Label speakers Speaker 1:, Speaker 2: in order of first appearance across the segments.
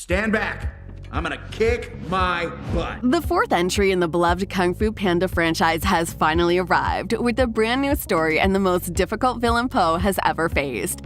Speaker 1: Stand back. I'm gonna kick my butt.
Speaker 2: The fourth entry in the beloved Kung Fu Panda franchise has finally arrived, with a brand new story and the most difficult villain Po has ever faced.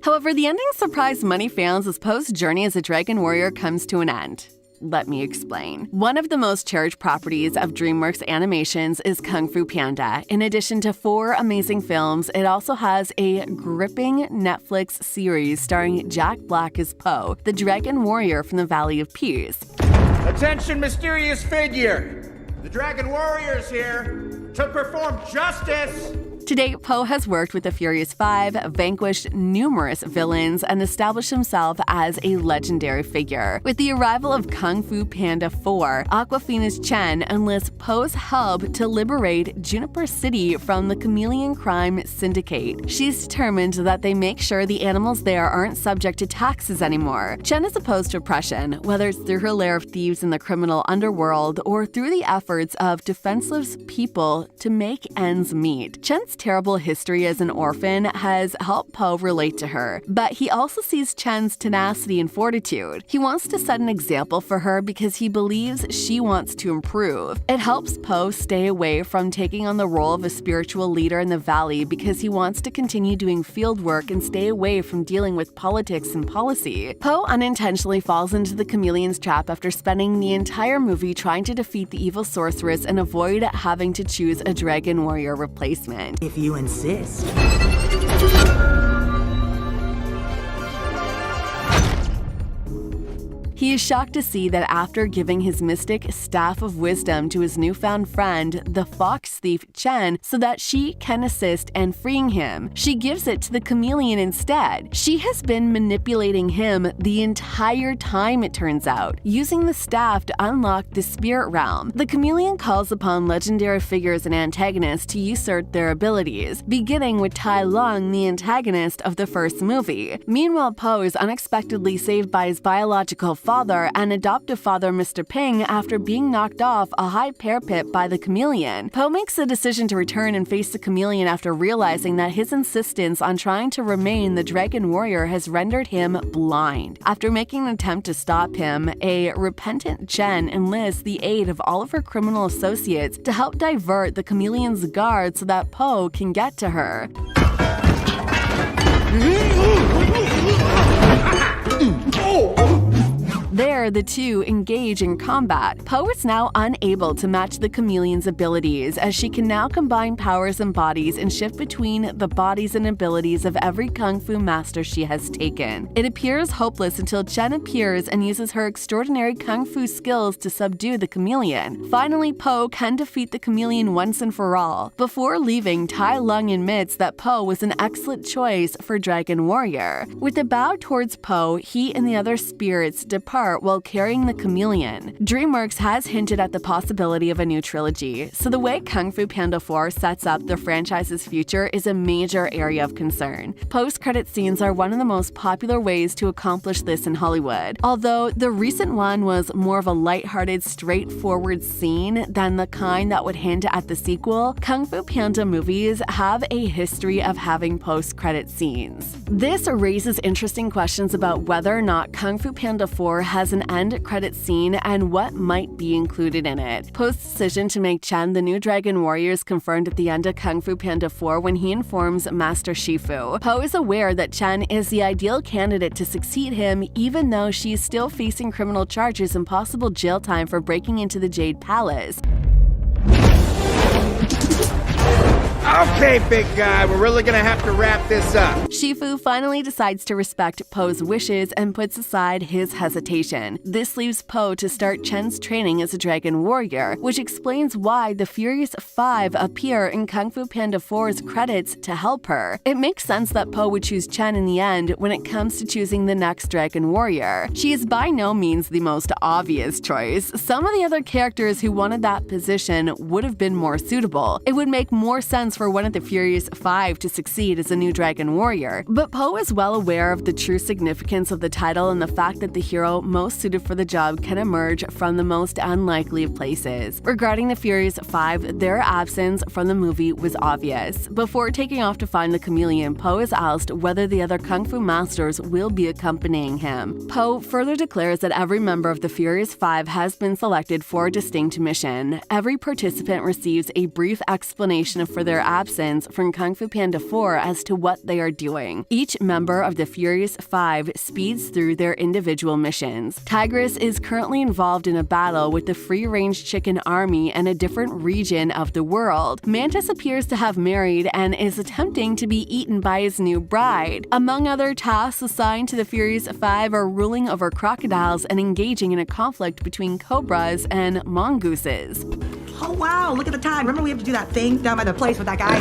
Speaker 2: However, the ending surprised many fans as Po's journey as a dragon warrior comes to an end. Let me explain. One of the most cherished properties of DreamWorks Animations is Kung Fu Panda. In addition to 4 amazing films, it also has a gripping Netflix series starring Jack Black as Po, the dragon warrior from the Valley of Peace.
Speaker 1: Attention, mysterious figure! The Dragon Warrior's here to perform justice!
Speaker 2: To date, Po has worked with the Furious Five, vanquished numerous villains, and established himself as a legendary figure. With the arrival of Kung Fu Panda 4, Awkwafina's Chen enlists Po's help to liberate Juniper City from the chameleon crime syndicate. She's determined that they make sure the animals there aren't subject to taxes anymore. Chen is opposed to oppression, whether it's through her lair of thieves in the criminal underworld or through the efforts of defenseless people to make ends meet. Chen's terrible history as an orphan has helped Po relate to her, but he also sees Chen's tenacity and fortitude. He wants to set an example for her because he believes she wants to improve. It helps Po stay away from taking on the role of a spiritual leader in the valley because he wants to continue doing field work and stay away from dealing with politics and policy. Po unintentionally falls into the chameleon's trap after spending the entire movie trying to defeat the evil sorceress and avoid having to choose a dragon warrior replacement.
Speaker 3: If you insist.
Speaker 2: He is shocked to see that after giving his mystic staff of wisdom to his newfound friend, the fox thief Chen, so that she can assist in freeing him, she gives it to the chameleon instead. She has been manipulating him the entire time, it turns out, using the staff to unlock the spirit realm. The chameleon calls upon legendary figures and antagonists to usurp their abilities, beginning with Tai Lung, the antagonist of the first movie. Meanwhile, Po is unexpectedly saved by his biological father and adoptive father Mr. Ping after being knocked off a high parapet by the chameleon. Po makes the decision to return and face the chameleon after realizing that his insistence on trying to remain the dragon warrior has rendered him blind. After making an attempt to stop him, a repentant Chen enlists the aid of all of her criminal associates to help divert the chameleon's guard so that Po can get to her. There, the two engage in combat. Po is now unable to match the chameleon's abilities, as she can now combine powers and bodies and shift between the bodies and abilities of every kung fu master she has taken. It appears hopeless until Chen appears and uses her extraordinary kung fu skills to subdue the chameleon. Finally, Po can defeat the chameleon once and for all. Before leaving, Tai Lung admits that Po was an excellent choice for Dragon Warrior. With a bow towards Po, he and the other spirits depart while carrying the chameleon. DreamWorks has hinted at the possibility of a new trilogy, so the way Kung Fu Panda 4 sets up the franchise's future is a major area of concern. Post-credit scenes are one of the most popular ways to accomplish this in Hollywood. Although the recent one was more of a lighthearted, straightforward scene than the kind that would hint at the sequel, Kung Fu Panda movies have a history of having post-credit scenes. This raises interesting questions about whether or not Kung Fu Panda 4 has an end credit scene and what might be included in it. Po's decision to make Chen the new Dragon Warrior is confirmed at the end of Kung Fu Panda 4 when he informs Master Shifu. Po is aware that Chen is the ideal candidate to succeed him, even though she is still facing criminal charges and possible jail time for breaking into the Jade Palace.
Speaker 1: Okay, big guy, we're really gonna have to wrap this up.
Speaker 2: Shifu finally decides to respect Po's wishes and puts aside his hesitation. This leaves Po to start Chen's training as a dragon warrior, which explains why the Furious Five appear in Kung Fu Panda 4's credits to help her. It makes sense that Po would choose Chen in the end when it comes to choosing the next dragon warrior. She is by no means the most obvious choice. Some of the other characters who wanted that position would have been more suitable. It would make more sense for one of the Furious Five to succeed as a new Dragon Warrior, but Po is well aware of the true significance of the title and the fact that the hero most suited for the job can emerge from the most unlikely of places. Regarding the Furious Five, their absence from the movie was obvious. Before taking off to find the chameleon, Po is asked whether the other Kung Fu masters will be accompanying him. Po further declares that every member of the Furious Five has been selected for a distinct mission. Every participant receives a brief explanation for their absence from Kung Fu Panda 4 as to what they are doing. Each member of the Furious Five speeds through their individual missions. Tigress is currently involved in a battle with the free-range chicken army in a different region of the world. Mantis appears to have married and is attempting to be eaten by his new bride. Among other tasks assigned to the Furious Five are ruling over crocodiles and engaging in a conflict between cobras and mongooses.
Speaker 3: Oh wow, look at the time. Remember we have to do that thing down by the place with that guy?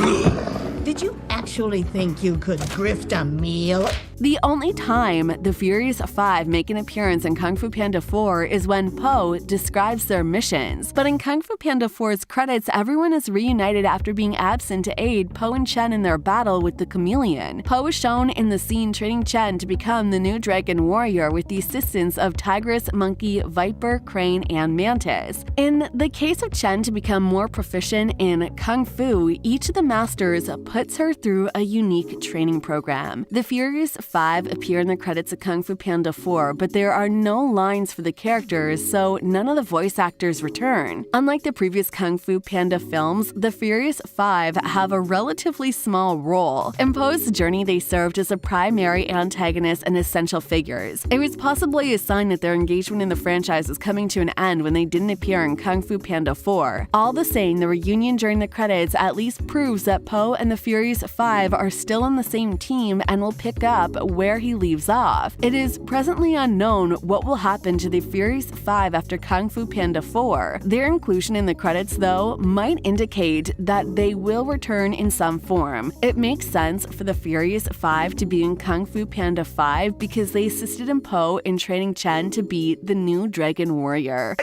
Speaker 4: Did you actually think you could grift a meal?
Speaker 2: The only time the Furious Five make an appearance in Kung Fu Panda 4 is when Po describes their missions. But in Kung Fu Panda 4's credits, everyone is reunited after being absent to aid Po and Chen in their battle with the chameleon. Po is shown in the scene training Chen to become the new Dragon Warrior with the assistance of Tigress, Monkey, Viper, Crane, and Mantis. In the case of Chen to become more proficient in Kung Fu, each of the masters puts her through a unique training program. The Furious Five appear in the credits of Kung Fu Panda 4, but there are no lines for the characters, so none of the voice actors return. Unlike the previous Kung Fu Panda films, the Furious Five have a relatively small role. In Po's journey, they served as a primary antagonist and essential figures. It was possibly a sign that their engagement in the franchise was coming to an end when they didn't appear in Kung Fu Panda 4. All the same, the reunion during the credits at least proves that Po and the Furious Five are still on the same team and will pick up where he leaves off. It is presently unknown what will happen to the Furious Five after Kung Fu Panda 4. Their inclusion in the credits, though, might indicate that they will return in some form. It makes sense for the Furious Five to be in Kung Fu Panda 5 because they assisted in Po in training Chen to be the new Dragon Warrior.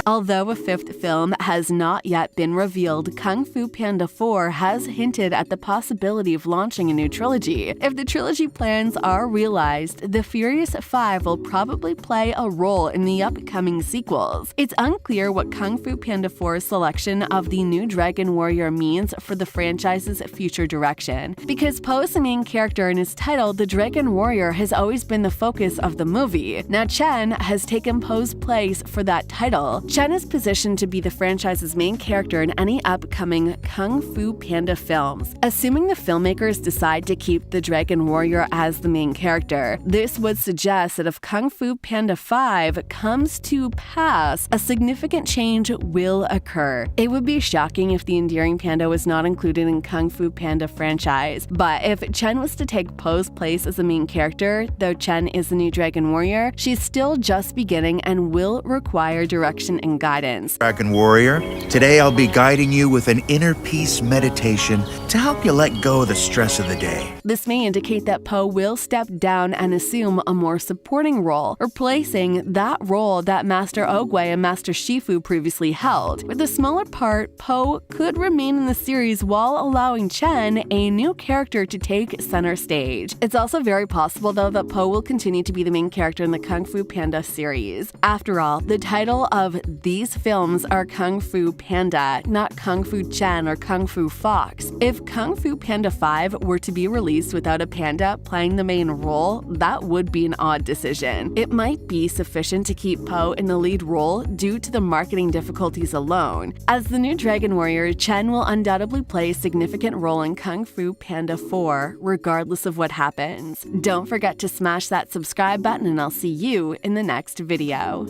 Speaker 2: Although a fifth film has not yet been revealed, Kung Fu Panda 4 has hinted at the possibility of launching a new trilogy. If the trilogy plans are realized, the Furious Five will probably play a role in the upcoming sequels. It's unclear what Kung Fu Panda 4's selection of the new Dragon Warrior means for the franchise's future direction. Because Po is the main character in his title, the Dragon Warrior has always been the focus of the movie. Now Chen has taken Po's place for that title. Chen is positioned to be the franchise's main character in any upcoming Kung Fu Panda films. Assuming the filmmakers decide to keep the Dragon Warrior as the main character, this would suggest that if Kung Fu Panda 5 comes to pass, a significant change will occur. It would be shocking if the endearing panda was not included in Kung Fu Panda franchise, but if Chen was to take Po's place as the main character, though Chen is the new Dragon Warrior, she's still just beginning and will require direction and guidance.
Speaker 5: Dragon Warrior, today I'll be guiding you with an inner peace meditation to help you let go of the stress of the day.
Speaker 2: This may indicate that Po will step down and assume a more supporting role, replacing that role that Master Oogway and Master Shifu previously held. With a smaller part, Po could remain in the series while allowing Chen, a new character, to take center stage. It's also very possible, though, that Po will continue to be the main character in the Kung Fu Panda series. After all, the title of these films are Kung Fu Panda, not Kung Fu Chen or Kung Fu Fox. If Kung Fu Panda 5 were to be released without a panda playing the main role, that would be an odd decision. It might be sufficient to keep Po in the lead role due to the marketing difficulties alone. As the new Dragon Warrior, Chen will undoubtedly play a significant role in Kung Fu Panda 4, regardless of what happens. Don't forget to smash that subscribe button and I'll see you in the next video.